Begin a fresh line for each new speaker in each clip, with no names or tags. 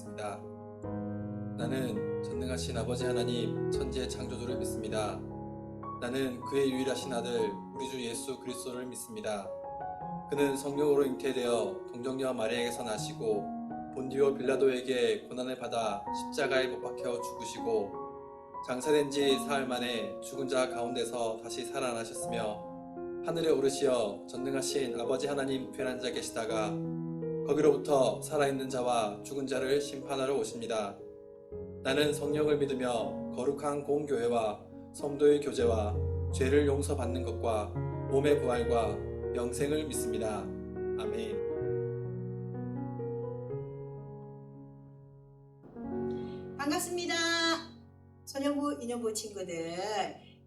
기도하겠습니다. 나는 전능하신 아버지 하나님 천지의 창조주를 믿습니다. 나는 그의 유일하신 아들 우리 주 예수 그리스도를 믿습니다. 그는 성령으로 잉태되어 동정녀 마리아에게서 나시고 본디오 빌라도에게 고난을 받아 십자가에 못 박혀 죽으시고 장사된 지 사흘 만에 죽은 자 가운데서 다시 살아나셨으며 하늘에 오르시어 전능하신 아버지 하나님 우편에 앉아 계시다가 거기로부터 살아있는 자와 죽은 자를 심판하러 오십니다. 나는 성령을 믿으며 거룩한 공교회와 성도의 교제와 죄를 용서받는 것과 몸의 부활과 영생을 믿습니다. 아멘.
반갑습니다. 소년부, 인연부 친구들.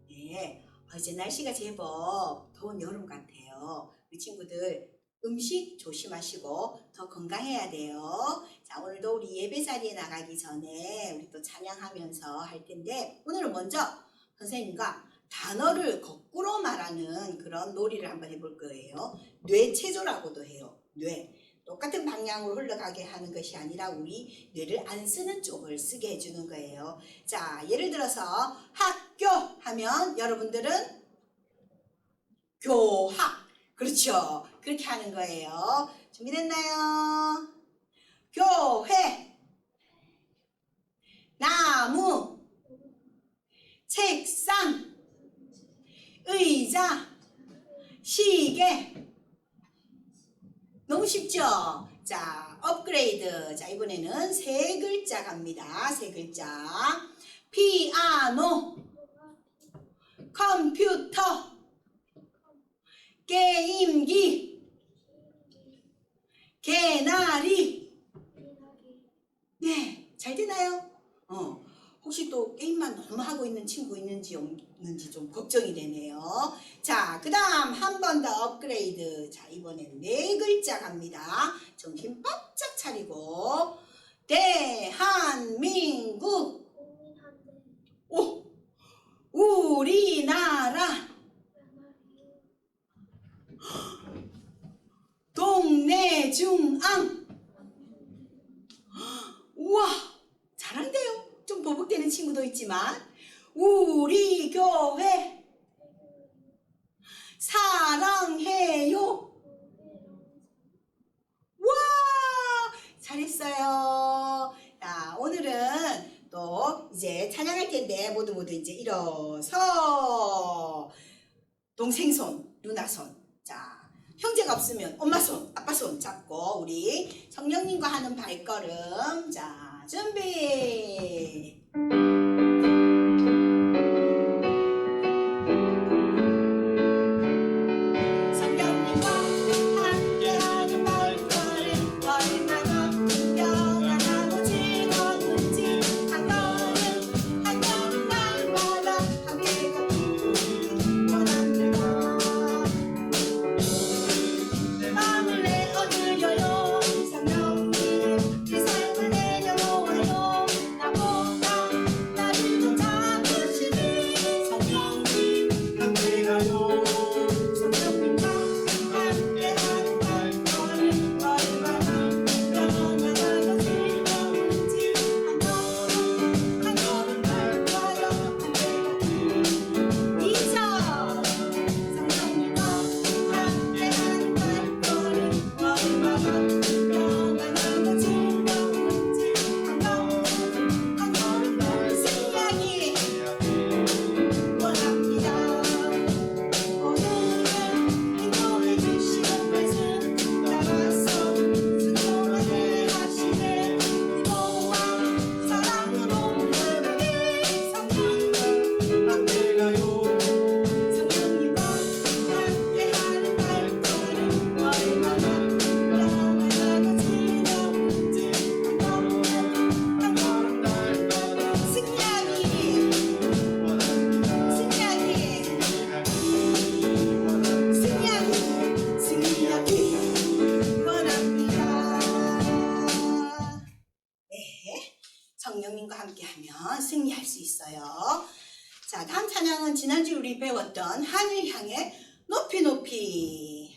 네, 이제 날씨가 제법 더운 여름 같아요. 우리 친구들 음식 조심하시고 더 건강해야 돼요. 자, 오늘도 우리 예배 자리에 나가기 전에 우리 또 찬양하면서 할 텐데, 오늘은 먼저 선생님과 단어를 거꾸로 말하는 그런 놀이를 한번 해볼 거예요. 뇌체조라고도 해요. 뇌. 똑같은 방향으로 흘러가게 하는 것이 아니라 우리 뇌를 안 쓰는 쪽을 쓰게 해주는 거예요. 자, 예를 들어서 학교 하면 여러분들은 교학. 그렇죠. 그렇게 하는 거예요. 준비됐나요? 교회, 나무, 책상, 의자, 시계. 너무 쉽죠? 자, 업그레이드. 자, 이번에는 세 글자 갑니다. 세 글자. 피아노, 컴퓨터, 게임기, 개나리. 네, 잘 되나요? 혹시 또 게임만 너무 하고 있는 친구 있는지 없는지 좀 걱정이 되네요. 자, 그 다음 한 번 더 업그레이드. 자, 이번엔 네 글자 갑니다. 정신 바짝 차리고. 대한민국. 오, 우리나라. 동네 중앙. 우와, 잘한대요. 좀 버벅대는 친구도 있지만. 우리 교회 사랑해요. 와, 잘했어요. 자, 오늘은 또 이제 찬양할 텐데 모두 이제 일어서 동생 손, 누나 손. 자, 형제가 없으면 엄마 손, 아빠 손 잡고 우리 성령님과 하는 발걸음. 자, 준비. 성령님과 함께하는 발걸음. 얼마나 평안하고 즐거운지 한 걸음 한 걸음 날마다 함께 걷기 원합니다. 마음을 내어드려요. 성령님 내 삶을 내려놓아요. 나보다 나를 더 잡으시니 성령님 함께 가요. 성령님과 함께하는 발걸음. 얼마나 평안하고 즐거운지 한 걸음 한 걸음 날마다 함께 걷기. 이죠. 성령님과 함께하는 발걸음. 얼마나 평안하고 즐거운지 한 걸음 한 걸음 승리하기 원합니다. 오늘은 인도해 주시는 말씀 따라서 순종하게 하시네. 기도와 사랑으로 흐르네. 성령님 함께 가요. 성령님과 함께하는 발걸음. 얼마나 평안하고 즐거운지 한 걸음 한 걸음 날마다 승리하기 원합니다. 네, 성령님과 함께하면 승리할 수 있어요. 자, 다음 찬양은 지난주 우리 배웠던 하늘 향해 높이 높이.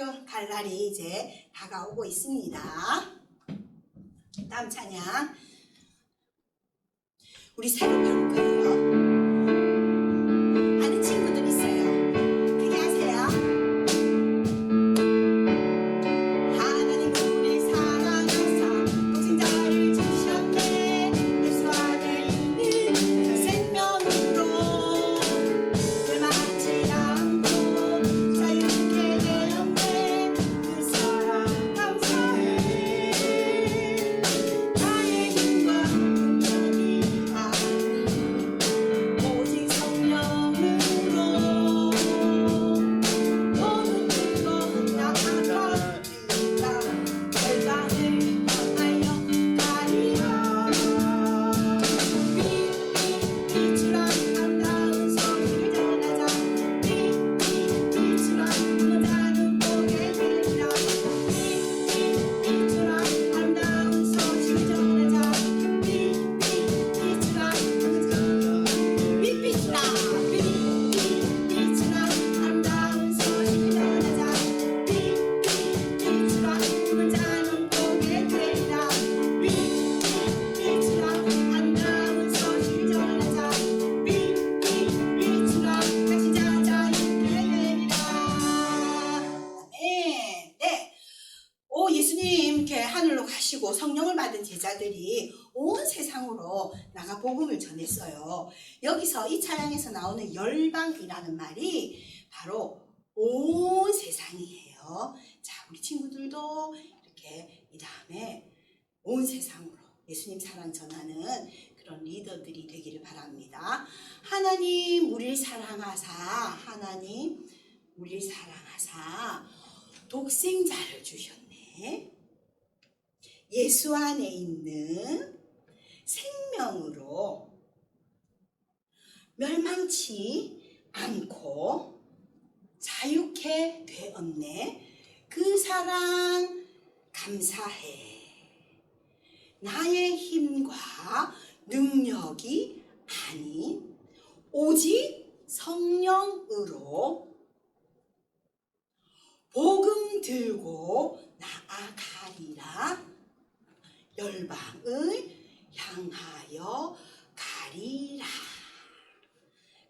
성경 갈 날이 이제 다가오고 있습니다. 다음 찬양 우리 새로 배울 거예요. 아는 친구들 있어요. 크게 하세요. 하나님 우리 사랑하사 독생자를 주셨네. 예수 안에 있는 그 생명으로 멸망치 않고 자유케 되었네. 그 사랑 감사해. 나의 힘과 능력이 아닌 오직 성령으로 모든 것 나아갑니다. 열방을 향하여 가리라. 빛이라 아름다운 소식을 전하자. 빛이라 모자는 보게 되리라. 빛이라 아름다운 소식을 전하자. 빛이라 빛이라 빛이라 아름다운 소식을 전하자. 빛이라 모자는 보게 되리라. 빛이라 아름다운 소식을 전하자. 빛이라 같이 자자 있게 되리라. 아멘. 네. 오 예수님께 하늘로 가시고 성령을 받은 제자들이 온 세상으로 나가 복음을 전했어요. 여기서 이 찬양에서 나오는 열방이라는 말이 바로 온 세상이에요. 자, 우리 친구들도 이렇게 이 다음에 온 세상으로 예수님 사랑 전하는 그런 리더들이 되기를 바랍니다. 하나님 우리를 사랑하사 독생자를 주셨네. 예수 안에 있는 생명으로 멸망치 않고 자유케 되었네. 그 사랑 감사해. 나의 힘과 능력이 아닌 오직 성령으로 복음 들고 나아가리라. 열방을 향하여 가리라.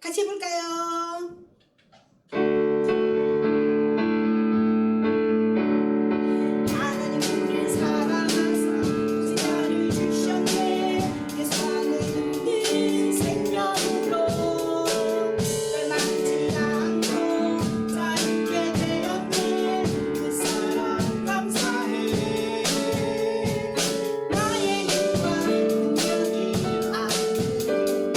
같이 해볼까요? 하나님 우리를 사랑하사 독생자를 주셨네. 예수 안에 있는 생명으로 멸망치 않고 자유케 되었네. 그 사랑 감사해. 나의 힘과 능력이 아닌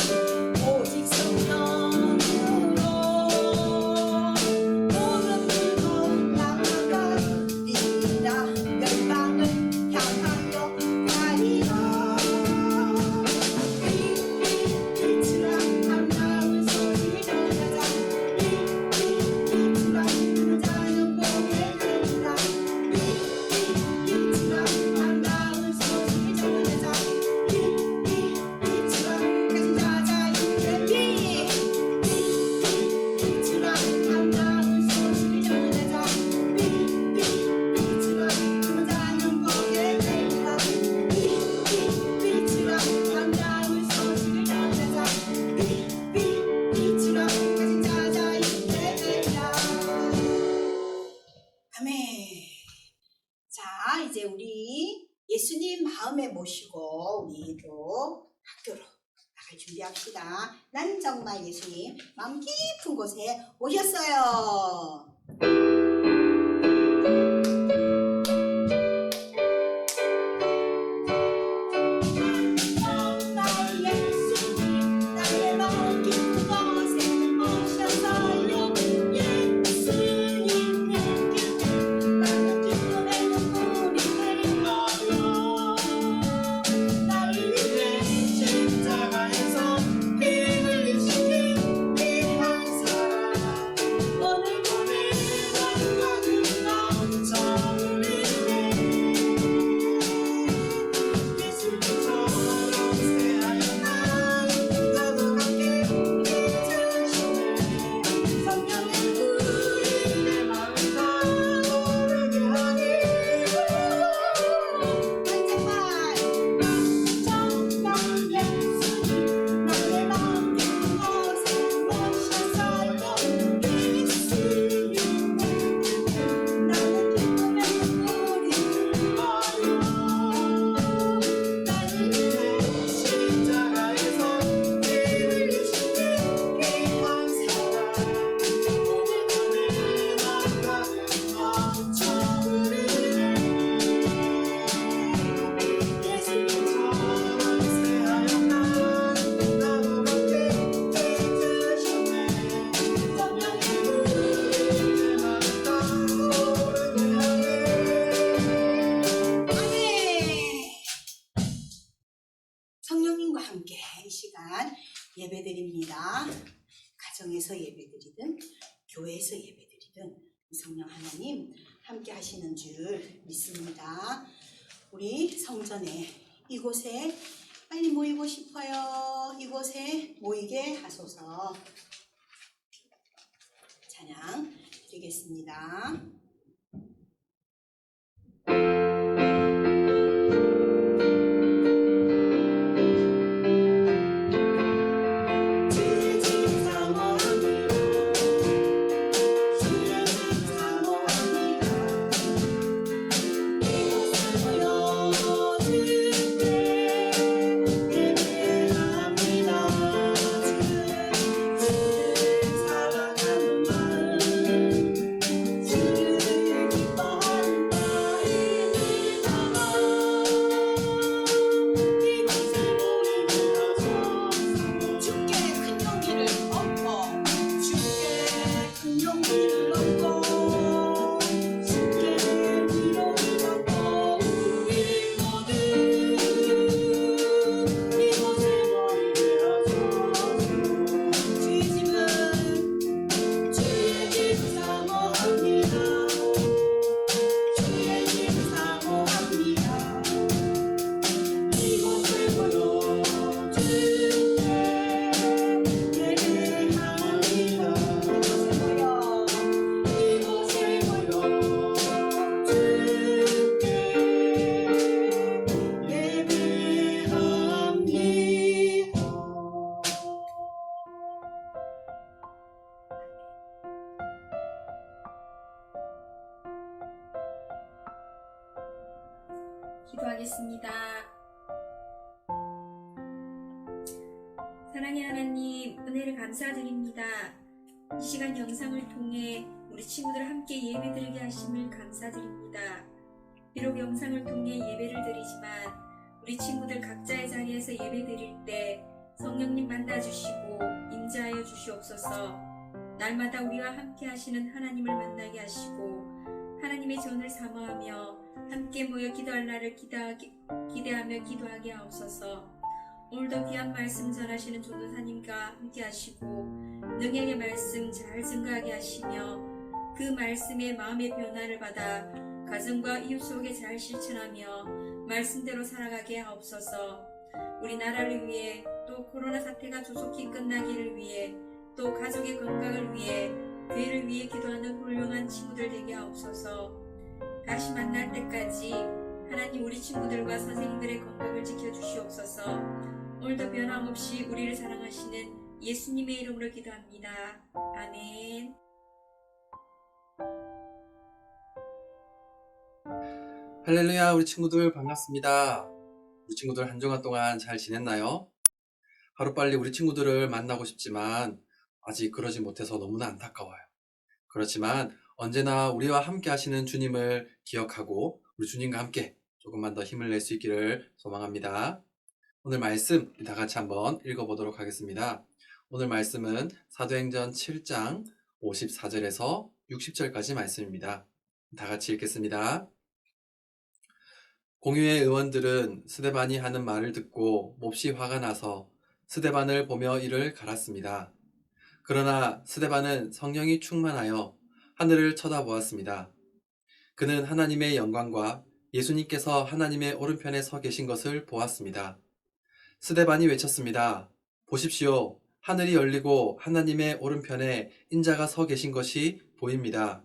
오직 성령으로 모든 것 나아가리라. 열방을 향하여 가리라. 빛이라 아름다운 소식을 전하자. 빛이라 자는 보게 되리라. 빛이라 아름다운 소식을 전하자. 빛이라 같이 자자 있게 빛이라 아름다운 소식을 전하자. 빛이라 자는 보게 되리라. 빛이라 아름다운 소식을 전하자. 빛이라 같이 자자 있게 되리라. 아멘. 자, 이제 우리 예수님 마음에 모시고 우리도 학교로 나갈 준비합시다. 난 정말 예수님 마음 깊은 곳에 오셨어요. 정말 예수님 나의 마음 깊은 곳에 오셨어요. 예수님 내 곁에 나는 기쁨의 눈물이 흘러요. 나를 위해 십자가에서 피 흘리신 그 귀한 사랑 오늘 보내는 함께 이 시간 예배드립니다. 가정에서 예배드리든 교회에서 예배드리든 성령 하나님 함께 하시는 줄 믿습니다. 우리 성전에 이곳에 빨리 모이고 싶어요. 이곳에 모이게 하소서. 찬양 드리겠습니다.
기도하겠습니다. 사랑의 하나님, 은혜를 감사드립니다. 이 시간 영상을 통해 우리 친구들 함께 예배드리게 하심을 감사드립니다. 비록 영상을 통해 예배를 드리지만 우리 친구들 각자의 자리에서 예배드릴 때 성령님 만나주시고 임재하여 주시옵소서. 날마다 우리와 함께 하시는 하나님을 만나게 하시고 하나님의 전을 사모하며 함께 모여 기도할 날을 기대하며 기도하게 하옵소서. 오늘도 귀한 말씀 전하시는 전도사님과 함께 하시고 능력의 말씀 잘 증거하게 하시며 그 말씀에 마음의 변화를 받아 가정과 이웃 속에 잘 실천하며 말씀대로 살아가게 하옵소서. 우리나라를 위해 또 코로나 사태가 조속히 끝나기를 위해 또 가족의 건강을 위해 교회를 위해 기도하는 훌륭한 친구들 되게 하옵소서. 다시 만날 때까지 하나님 우리 친구들과 선생님들의 건강을 지켜주시옵소서. 오늘도 변함없이 우리를 사랑하시는 예수님의 이름으로 기도합니다. 아멘.
할렐루야, 우리 친구들 반갑습니다. 우리 친구들 한 주간 동안 잘 지냈나요? 하루빨리 우리 친구들을 만나고 싶지만 아직 그러지 못해서 너무나 안타까워요. 그렇지만 언제나 우리와 함께 하시는 주님을 기억하고 우리 주님과 함께 조금만 더 힘을 낼 수 있기를 소망합니다. 오늘 말씀 다 같이 한번 읽어보도록 하겠습니다. 오늘 말씀은 사도행전 7장 54절에서 60절까지 말씀입니다. 다 같이 읽겠습니다. 공유의 의원들은 스데반이 하는 말을 듣고 몹시 화가 나서 스데반을 보며 이를 갈았습니다. 그러나 스데반은 성령이 충만하여 하늘을 쳐다보았습니다. 그는 하나님의 영광과 예수님께서 하나님의 오른편에 서 계신 것을 보았습니다. 스데반이 외쳤습니다. 보십시오. 하늘이 열리고 하나님의 오른편에 인자가 서 계신 것이 보입니다.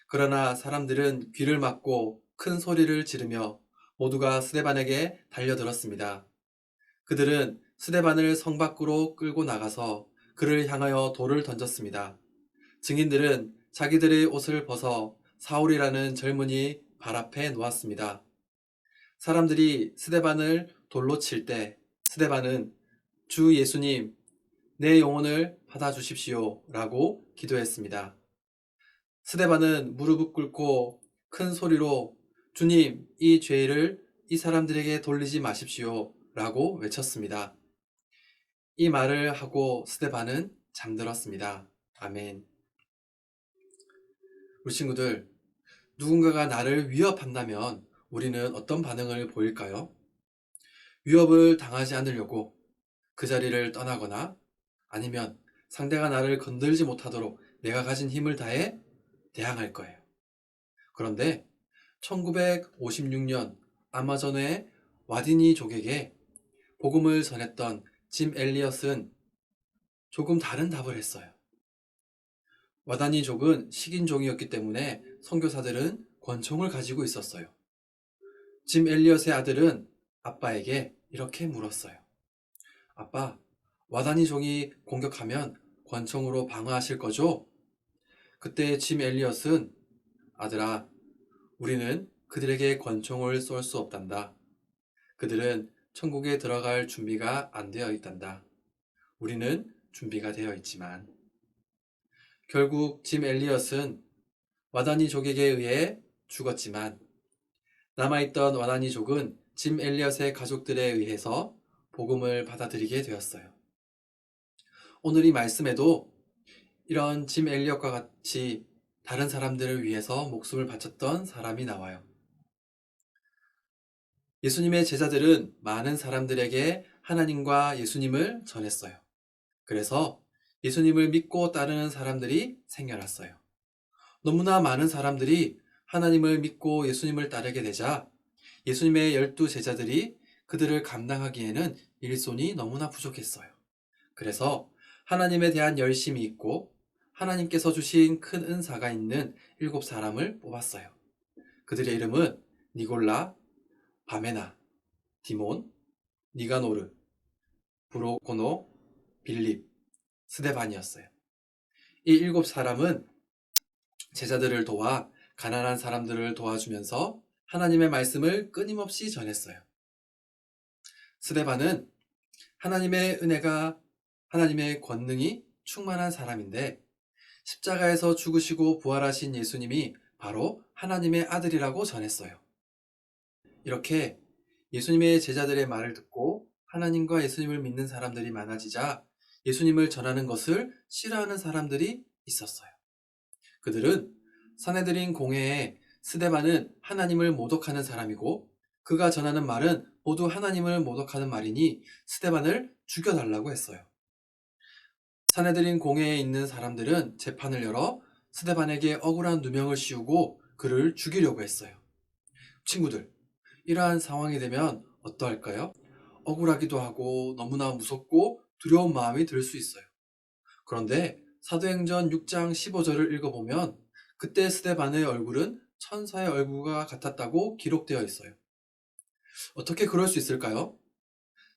그러나 사람들은 귀를 막고 큰 소리를 지르며 모두가 스데반에게 달려들었습니다. 그들은 스데반을 성 밖으로 끌고 나가서 그를 향하여 돌을 던졌습니다. 증인들은 자기들의 옷을 벗어 사울이라는 젊은이 발 앞에 놓았습니다. 사람들이 스데반을 돌로 칠 때 스데반은 주 예수님, 내 영혼을 받아주십시오 라고 기도했습니다. 스데반은 무릎을 꿇고 큰 소리로 주님, 이 죄를 이 사람들에게 돌리지 마십시오 라고 외쳤습니다. 이 말을 하고 스데반은 잠들었습니다. 아멘. 우리 친구들, 누군가가 나를 위협한다면 우리는 어떤 반응을 보일까요? 위협을 당하지 않으려고 그 자리를 떠나거나 아니면 상대가 나를 건들지 못하도록 내가 가진 힘을 다해 대항할 거예요. 그런데 1956년 아마존의 와디니족에게 복음을 전했던 짐 엘리엇은 조금 다른 답을 했어요. 와다니족은 식인종이었기 때문에 선교사들은 권총을 가지고 있었어요. 짐 엘리엇의 아들은 아빠에게 이렇게 물었어요. 아빠, 와다니족이 공격하면 권총으로 방어하실 거죠? 그때 짐 엘리엇은 아들아, 우리는 그들에게 권총을 쏠 수 없단다. 그들은 천국에 들어갈 준비가 안 되어 있단다. 우리는 준비가 되어 있지만. 결국 짐 엘리엇은 와다니족에게 의해 죽었지만 남아있던 와다니족은 짐 엘리엇의 가족들에 의해서 복음을 받아들이게 되었어요. 오늘 이 말씀에도 이런 짐 엘리엇과 같이 다른 사람들을 위해서 목숨을 바쳤던 사람이 나와요. 예수님의 제자들은 많은 사람들에게 하나님과 예수님을 전했어요. 그래서 예수님을 믿고 따르는 사람들이 생겨났어요. 너무나 많은 사람들이 하나님을 믿고 예수님을 따르게 되자 예수님의 12 제자들이 그들을 감당하기에는 일손이 너무나 부족했어요. 그래서 하나님에 대한 열심이 있고 하나님께서 주신 큰 은사가 있는 7사람을 뽑았어요. 그들의 이름은 니골라, 바메나, 디몬, 니가노르, 브로코노, 빌립, 스데반이었어요. 이 7사람은 제자들을 도와 가난한 사람들을 도와주면서 하나님의 말씀을 끊임없이 전했어요. 스데반은 하나님의 은혜가, 하나님의 권능이 충만한 사람인데 십자가에서 죽으시고 부활하신 예수님이 바로 하나님의 아들이라고 전했어요. 이렇게 예수님의 제자들의 말을 듣고 하나님과 예수님을 믿는 사람들이 많아지자 예수님을 전하는 것을 싫어하는 사람들이 있었어요. 그들은 사내들인 공회에 스데반은 하나님을 모독하는 사람이고 그가 전하는 말은 모두 하나님을 모독하는 말이니 스데반을 죽여달라고 했어요. 사내들인 공회에 있는 사람들은 재판을 열어 스데반에게 억울한 누명을 씌우고 그를 죽이려고 했어요. 친구들, 이러한 상황이 되면 어떠할까요? 억울하기도 하고 너무나 무섭고 두려운 마음이 들 수 있어요. 그런데 사도행전 6장 15절을 읽어보면 그때 스데반의 얼굴은 천사의 얼굴과 같았다고 기록되어 있어요. 어떻게 그럴 수 있을까요?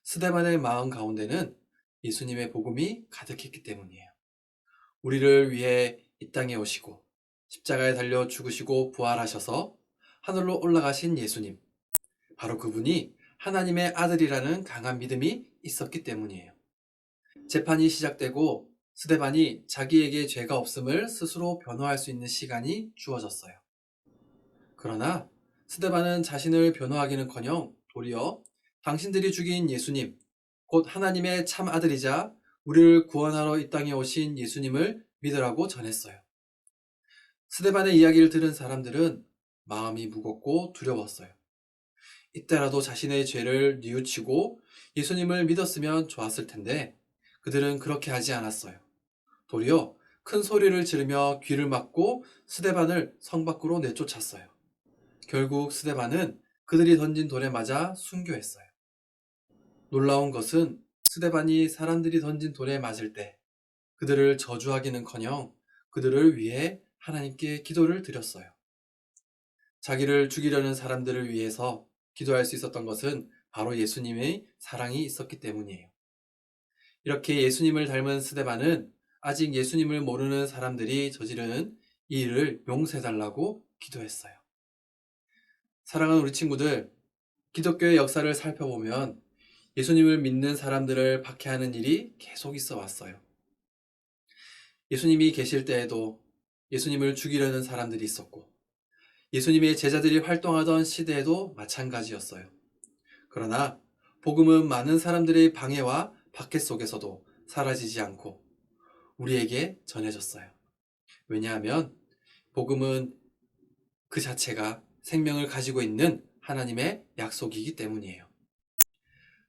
스데반의 마음 가운데는 예수님의 복음이 가득했기 때문이에요. 우리를 위해 이 땅에 오시고 십자가에 달려 죽으시고 부활하셔서 하늘로 올라가신 예수님, 바로 그분이 하나님의 아들이라는 강한 믿음이 있었기 때문이에요. 재판이 시작되고 스데반이 자기에게 죄가 없음을 스스로 변호할 수 있는 시간이 주어졌어요. 그러나 스데반은 자신을 변호하기는커녕 도리어 당신들이 죽인 예수님, 곧 하나님의 참 아들이자 우리를 구원하러 이 땅에 오신 예수님을 믿으라고 전했어요. 스데반의 이야기를 들은 사람들은 마음이 무겁고 두려웠어요. 이때라도 자신의 죄를 뉘우치고 예수님을 믿었으면 좋았을 텐데 그들은 그렇게 하지 않았어요. 도리어 큰 소리를 지르며 귀를 막고 스데반을 성 밖으로 내쫓았어요. 결국 스데반은 그들이 던진 돌에 맞아 순교했어요. 놀라운 것은 스데반이 사람들이 던진 돌에 맞을 때 그들을 저주하기는커녕 그들을 위해 하나님께 기도를 드렸어요. 자기를 죽이려는 사람들을 위해서 기도할 수 있었던 것은 바로 예수님의 사랑이 있었기 때문이에요. 이렇게 예수님을 닮은 스데반은 아직 예수님을 모르는 사람들이 저지르는 이 일을 용서해달라고 기도했어요. 사랑하는 우리 친구들, 기독교의 역사를 살펴보면 예수님을 믿는 사람들을 박해하는 일이 계속 있어 왔어요. 예수님이 계실 때에도 예수님을 죽이려는 사람들이 있었고, 예수님의 제자들이 활동하던 시대에도 마찬가지였어요. 그러나 복음은 많은 사람들의 방해와 박해 속에서도 사라지지 않고 우리에게 전해졌어요. 왜냐하면 복음은 그 자체가 생명을 가지고 있는 하나님의 약속이기 때문이에요.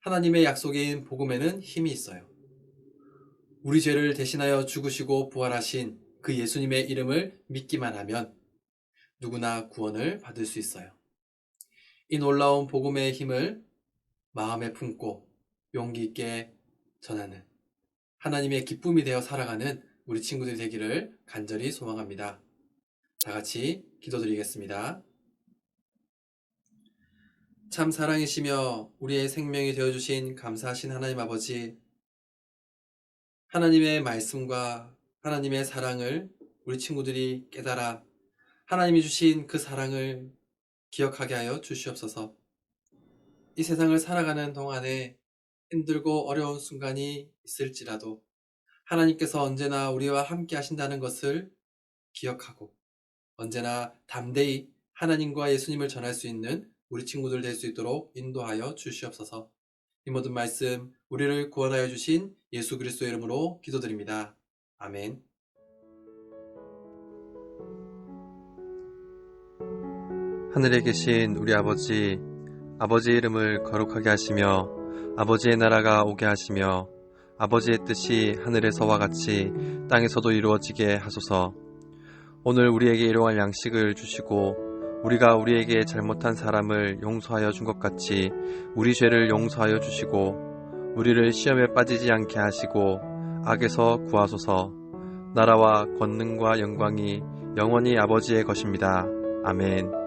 하나님의 약속인 복음에는 힘이 있어요. 우리 죄를 대신하여 죽으시고 부활하신 그 예수님의 이름을 믿기만 하면 누구나 구원을 받을 수 있어요. 이 놀라운 복음의 힘을 마음에 품고 용기 있게 전하는 하나님의 기쁨이 되어 살아가는 우리 친구들이 되기를 간절히 소망합니다. 다 같이 기도드리겠습니다. 참 사랑이시며 우리의 생명이 되어주신 감사하신 하나님 아버지, 하나님의 말씀과 하나님의 사랑을 우리 친구들이 깨달아 하나님이 주신 그 사랑을 기억하게 하여 주시옵소서. 이 세상을 살아가는 동안에 힘들고 어려운 순간이 있을지라도 하나님께서 언제나 우리와 함께 하신다는 것을 기억하고 언제나 담대히 하나님과 예수님을 전할 수 있는 우리 친구들 될 수 있도록 인도하여 주시옵소서. 이 모든 말씀 우리를 구원하여 주신 예수 그리스도의 이름으로 기도드립니다. 아멘.
하늘에 계신 우리 아버지, 아버지의 이름을 거룩하게 하시며 아버지의 나라가 오게 하시며 아버지의 뜻이 하늘에서와 같이 땅에서도 이루어지게 하소서. 오늘 우리에게 일용할 양식을 주시고 우리가 우리에게 잘못한 사람을 용서하여 준 것 같이 우리 죄를 용서하여 주시고 우리를 시험에 빠지지 않게 하시고 악에서 구하소서. 나라와 권능과 영광이 영원히 아버지의 것입니다. 아멘.